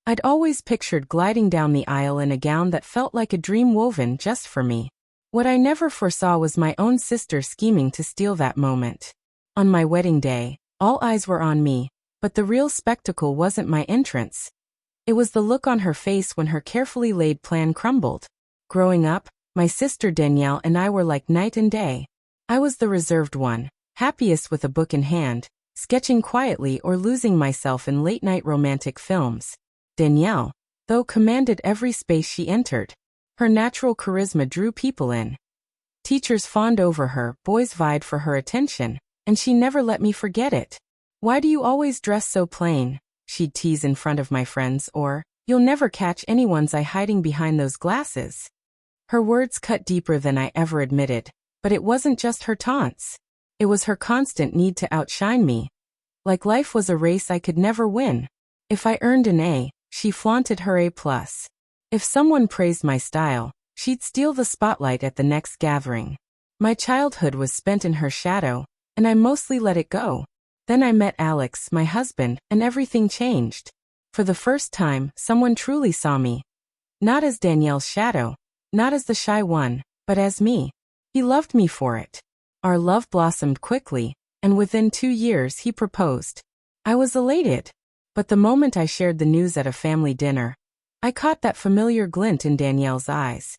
I'd always pictured gliding down the aisle in a gown that felt like a dream woven just for me. What I never foresaw was my own sister scheming to steal that moment. On my wedding day, all eyes were on me, but the real spectacle wasn't my entrance. It was the look on her face when her carefully laid plan crumbled. Growing up, my sister Danielle and I were like night and day. I was the reserved one, happiest with a book in hand, sketching quietly or losing myself in late-night romantic films. Danielle, though, commanded every space she entered. Her natural charisma drew people in. Teachers fawned over her, boys vied for her attention, and she never let me forget it. "Why do you always dress so plain?" she'd tease in front of my friends, or, "You'll never catch anyone's eye hiding behind those glasses." Her words cut deeper than I ever admitted, but it wasn't just her taunts. It was her constant need to outshine me. Like life was a race I could never win. If I earned an A, she flaunted her A+. If someone praised my style, she'd steal the spotlight at the next gathering. My childhood was spent in her shadow, and I mostly let it go. Then I met Alex, my husband, and everything changed. For the first time, someone truly saw me. Not as Danielle's shadow, not as the shy one, but as me. He loved me for it. Our love blossomed quickly, and within 2 years he proposed. I was elated. But the moment I shared the news at a family dinner, I caught that familiar glint in Danielle's eyes.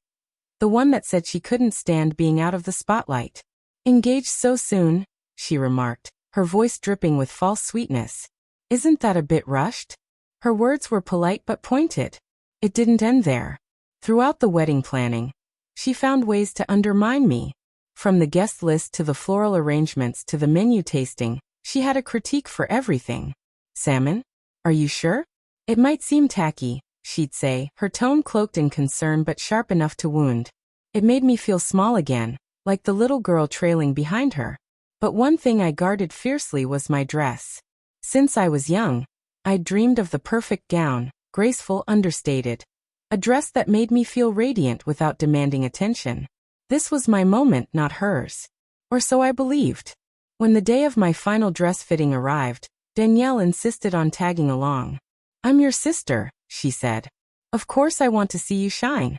The one that said she couldn't stand being out of the spotlight. "Engaged so soon?" she remarked, her voice dripping with false sweetness. "Isn't that a bit rushed?" Her words were polite but pointed. It didn't end there. Throughout the wedding planning, she found ways to undermine me. From the guest list to the floral arrangements to the menu tasting, she had a critique for everything. "Salmon? Are you sure? It might seem tacky," she'd say, her tone cloaked in concern but sharp enough to wound. It made me feel small again, like the little girl trailing behind her. But one thing I guarded fiercely was my dress. Since I was young, I'd dreamed of the perfect gown, graceful, understated. A dress that made me feel radiant without demanding attention. This was my moment, not hers. Or so I believed. When the day of my final dress fitting arrived, Danielle insisted on tagging along. "I'm your sister," she said. "Of course I want to see you shine."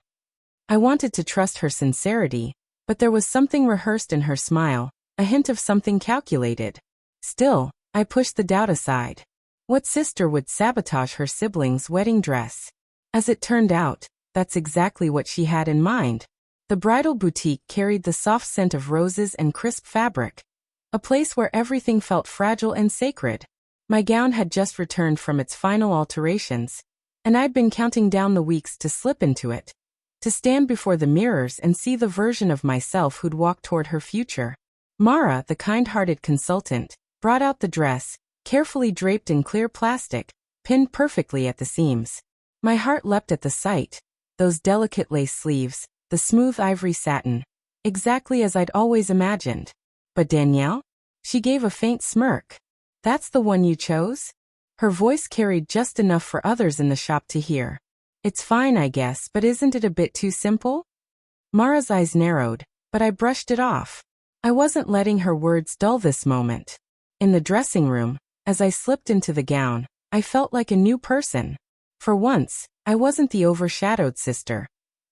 I wanted to trust her sincerity, but there was something rehearsed in her smile, a hint of something calculated. Still, I pushed the doubt aside. What sister would sabotage her sibling's wedding dress? As it turned out, that's exactly what she had in mind. The bridal boutique carried the soft scent of roses and crisp fabric, a place where everything felt fragile and sacred. My gown had just returned from its final alterations, and I'd been counting down the weeks to slip into it, to stand before the mirrors and see the version of myself who'd walk toward her future. Mara, the kind-hearted consultant, brought out the dress, carefully draped in clear plastic, pinned perfectly at the seams. My heart leapt at the sight. Those delicate lace sleeves, the smooth ivory satin, exactly as I'd always imagined. But Danielle? She gave a faint smirk. "That's the one you chose?" Her voice carried just enough for others in the shop to hear. "It's fine, I guess, but isn't it a bit too simple?" Mara's eyes narrowed, but I brushed it off. I wasn't letting her words dull this moment. In the dressing room, as I slipped into the gown, I felt like a new person. For once, I wasn't the overshadowed sister.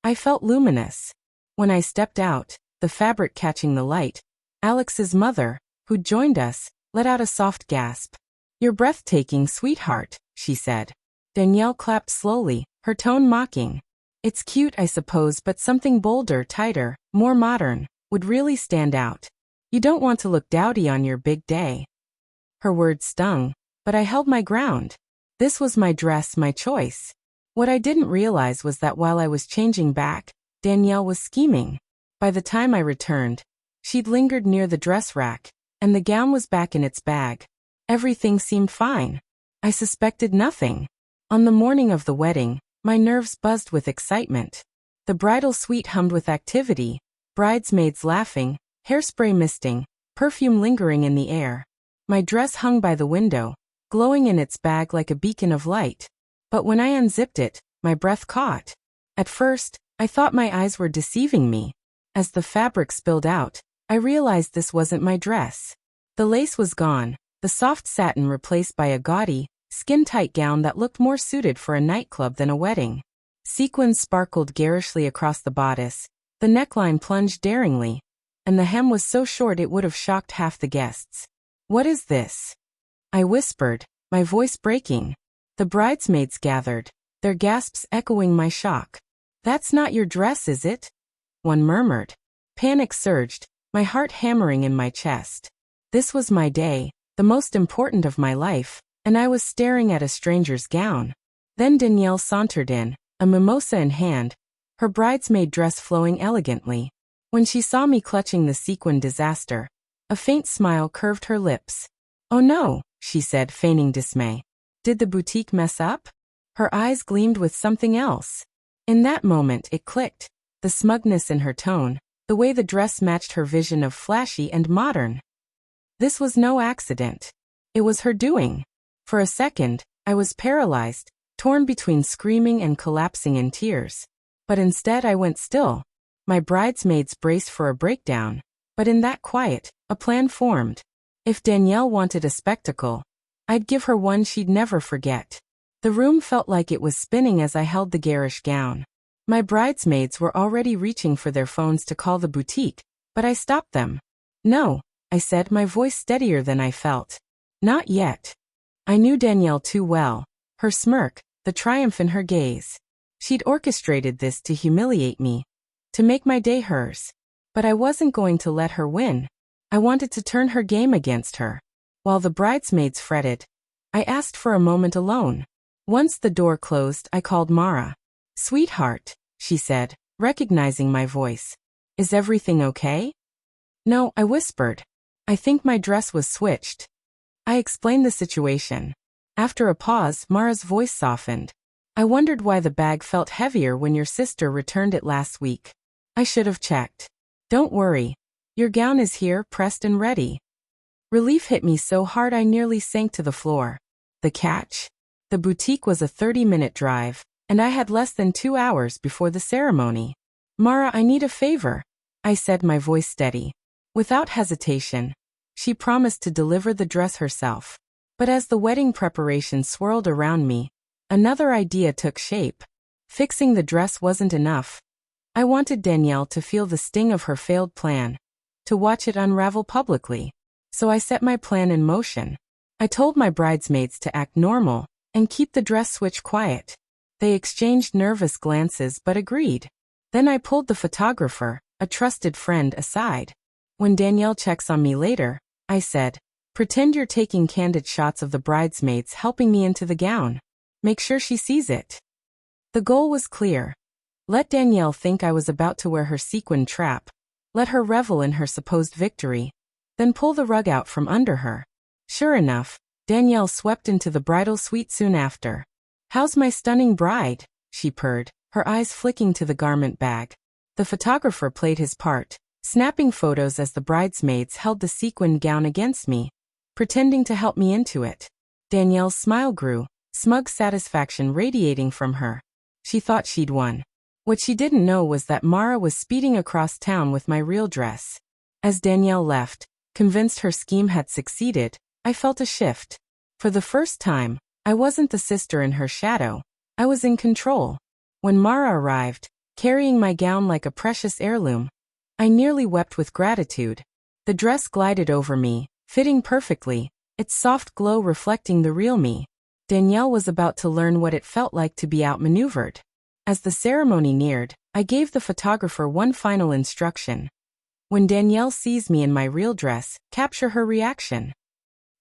I felt luminous. When I stepped out, the fabric catching the light, Alex's mother, who'd joined us, let out a soft gasp. "You're breathtaking, sweetheart," she said. Danielle clapped slowly, her tone mocking. "It's cute, I suppose, but something bolder, tighter, more modern, would really stand out. You don't want to look dowdy on your big day." Her words stung, but I held my ground. This was my dress, my choice. What I didn't realize was that while I was changing back, Danielle was scheming. By the time I returned, she'd lingered near the dress rack, and the gown was back in its bag. Everything seemed fine. I suspected nothing. On the morning of the wedding, my nerves buzzed with excitement. The bridal suite hummed with activity, bridesmaids laughing, hairspray misting, perfume lingering in the air. My dress hung by the window, glowing in its bag like a beacon of light. But when I unzipped it, my breath caught. At first, I thought my eyes were deceiving me. As the fabric spilled out, I realized this wasn't my dress. The lace was gone, the soft satin replaced by a gaudy, skin-tight gown that looked more suited for a nightclub than a wedding. Sequins sparkled garishly across the bodice, the neckline plunged daringly, and the hem was so short it would have shocked half the guests. "What is this?" I whispered, my voice breaking. The bridesmaids gathered, their gasps echoing my shock. "That's not your dress, is it?" one murmured. Panic surged, my heart hammering in my chest. This was my day, the most important of my life, and I was staring at a stranger's gown. Then Danielle sauntered in, a mimosa in hand, her bridesmaid dress flowing elegantly. When she saw me clutching the sequin disaster, a faint smile curved her lips. "Oh no," she said, feigning dismay. "Did the boutique mess up?" Her eyes gleamed with something else. In that moment it clicked, the smugness in her tone, the way the dress matched her vision of flashy and modern. This was no accident. It was her doing. For a second, I was paralyzed, torn between screaming and collapsing in tears. But instead I went still. My bridesmaids braced for a breakdown, but in that quiet, a plan formed. If Danielle wanted a spectacle, I'd give her one she'd never forget. The room felt like it was spinning as I held the garish gown. My bridesmaids were already reaching for their phones to call the boutique, but I stopped them. "No," I said, my voice steadier than I felt. "Not yet." I knew Danielle too well, her smirk, the triumph in her gaze. She'd orchestrated this to humiliate me, to make my day hers. But I wasn't going to let her win. I wanted to turn her game against her. While the bridesmaids fretted, I asked for a moment alone. Once the door closed, I called Mara. "Sweetheart," she said, recognizing my voice. "Is everything okay?" "No," I whispered. "I think my dress was switched." I explained the situation. After a pause, Mara's voice softened. "I wondered why the bag felt heavier when your sister returned it last week. I should have checked. Don't worry. Your gown is here, pressed and ready." Relief hit me so hard I nearly sank to the floor. The catch? The boutique was a 30-minute drive, and I had less than 2 hours before the ceremony. "Mara, I need a favor," I said, my voice steady. Without hesitation, she promised to deliver the dress herself. But as the wedding preparations swirled around me, another idea took shape. Fixing the dress wasn't enough. I wanted Danielle to feel the sting of her failed plan, to watch it unravel publicly. So I set my plan in motion. I told my bridesmaids to act normal and keep the dress switch quiet. They exchanged nervous glances but agreed. Then I pulled the photographer, a trusted friend, aside. "When Danielle checks on me later," I said, "pretend you're taking candid shots of the bridesmaids helping me into the gown. Make sure she sees it." The goal was clear. Let Danielle think I was about to wear her sequin trap. Let her revel in her supposed victory. Then pull the rug out from under her. Sure enough, Danielle swept into the bridal suite soon after. "How's my stunning bride?" she purred, her eyes flicking to the garment bag. The photographer played his part, snapping photos as the bridesmaids held the sequined gown against me, pretending to help me into it. Danielle's smile grew, smug satisfaction radiating from her. She thought she'd won. What she didn't know was that Mara was speeding across town with my real dress. As Danielle left, convinced her scheme had succeeded, I felt a shift. For the first time, I wasn't the sister in her shadow. I was in control. When Mara arrived, carrying my gown like a precious heirloom, I nearly wept with gratitude. The dress glided over me, fitting perfectly, its soft glow reflecting the real me. Danielle was about to learn what it felt like to be outmaneuvered. As the ceremony neared, I gave the photographer one final instruction. "When Danielle sees me in my real dress, capture her reaction."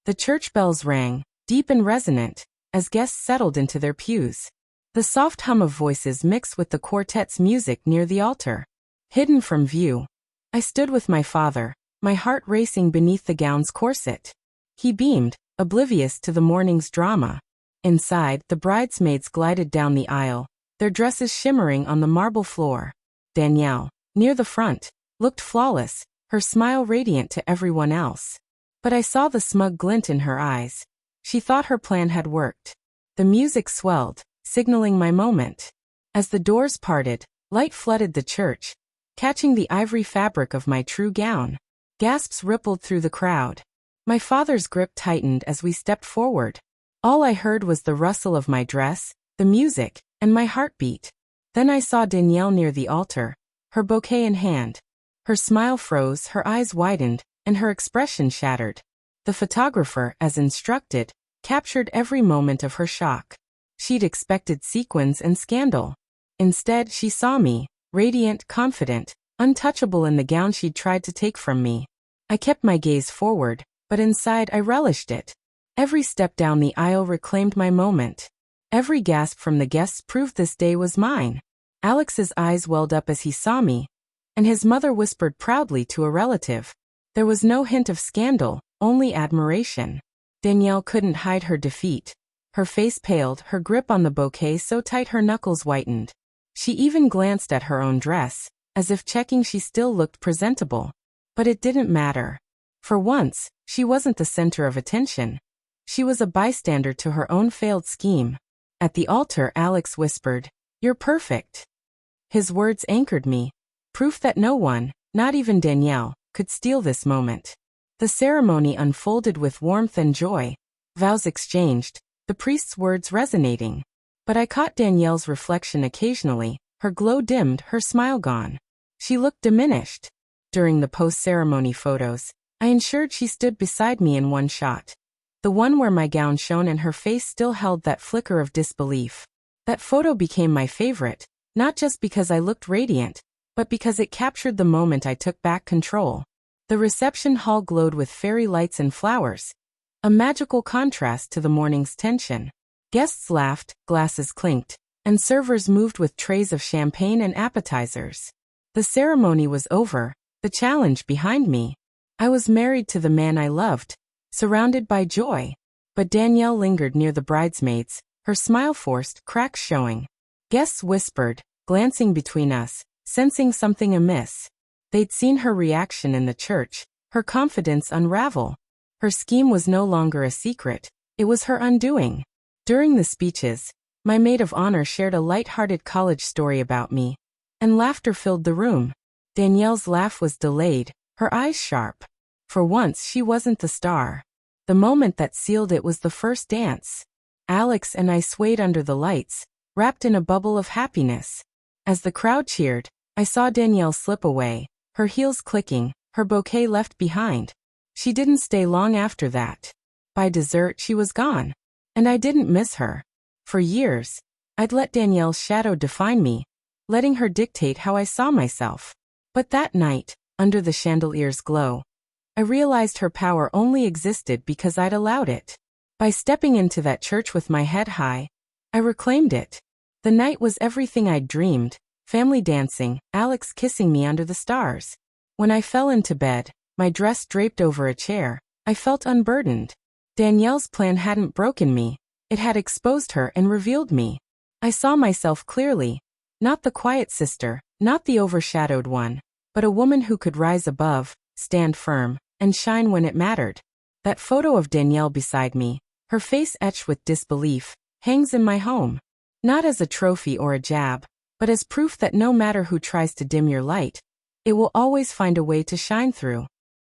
The church bells rang, deep and resonant, as guests settled into their pews. The soft hum of voices mixed with the quartet's music near the altar. Hidden from view, I stood with my father, my heart racing beneath the gown's corset. He beamed, oblivious to the morning's drama. Inside, the bridesmaids glided down the aisle, their dresses shimmering on the marble floor. Danielle, near the front, looked flawless, her smile radiant to everyone else. But I saw the smug glint in her eyes. She thought her plan had worked. The music swelled, signaling my moment. As the doors parted, light flooded the church, catching the ivory fabric of my true gown. Gasps rippled through the crowd. My father's grip tightened as we stepped forward. All I heard was the rustle of my dress, the music, and my heartbeat. Then I saw Danielle near the altar, her bouquet in hand. Her smile froze, her eyes widened, and her expression shattered. The photographer, as instructed, captured every moment of her shock. She'd expected sequins and scandal. Instead, she saw me, radiant, confident, untouchable in the gown she'd tried to take from me. I kept my gaze forward, but inside I relished it. Every step down the aisle reclaimed my moment. Every gasp from the guests proved this day was mine. Alex's eyes welled up as he saw me, and his mother whispered proudly to a relative. There was no hint of scandal, only admiration. Danielle couldn't hide her defeat. Her face paled, her grip on the bouquet so tight her knuckles whitened. She even glanced at her own dress, as if checking she still looked presentable. But it didn't matter. For once, she wasn't the center of attention. She was a bystander to her own failed scheme. At the altar, Alex whispered, "You're perfect." His words anchored me, proof that no one, not even Danielle, could steal this moment. The ceremony unfolded with warmth and joy, vows exchanged, the priest's words resonating. But I caught Danielle's reflection occasionally, her glow dimmed, her smile gone. She looked diminished. During the post-ceremony photos, I ensured she stood beside me in one shot. The one where my gown shone and her face still held that flicker of disbelief. That photo became my favorite, not just because I looked radiant, but because it captured the moment I took back control. The reception hall glowed with fairy lights and flowers, a magical contrast to the morning's tension. Guests laughed, glasses clinked, and servers moved with trays of champagne and appetizers. The ceremony was over, the challenge behind me. I was married to the man I loved, surrounded by joy. But Danielle lingered near the bridesmaids, her smile forced, cracks showing. Guests whispered, glancing between us, sensing something amiss. They'd seen her reaction in the church, her confidence unravel. Her scheme was no longer a secret, it was her undoing. During the speeches, my maid of honor shared a light-hearted college story about me, and laughter filled the room. Danielle's laugh was delayed, her eyes sharp. For once she wasn't the star. The moment that sealed it was the first dance. Alex and I swayed under the lights, wrapped in a bubble of happiness. As the crowd cheered, I saw Danielle slip away, her heels clicking, her bouquet left behind. She didn't stay long after that. By dessert she was gone. And I didn't miss her. For years, I'd let Danielle's shadow define me, letting her dictate how I saw myself. But that night, under the chandelier's glow, I realized her power only existed because I'd allowed it. By stepping into that church with my head high, I reclaimed it. The night was everything I'd dreamed, family dancing, Alex kissing me under the stars. When I fell into bed, my dress draped over a chair, I felt unburdened. Danielle's plan hadn't broken me, it had exposed her and revealed me. I saw myself clearly, not the quiet sister, not the overshadowed one, but a woman who could rise above, stand firm, and shine when it mattered. That photo of Danielle beside me, her face etched with disbelief, hangs in my home. Not as a trophy or a jab, but as proof that no matter who tries to dim your light, it will always find a way to shine through.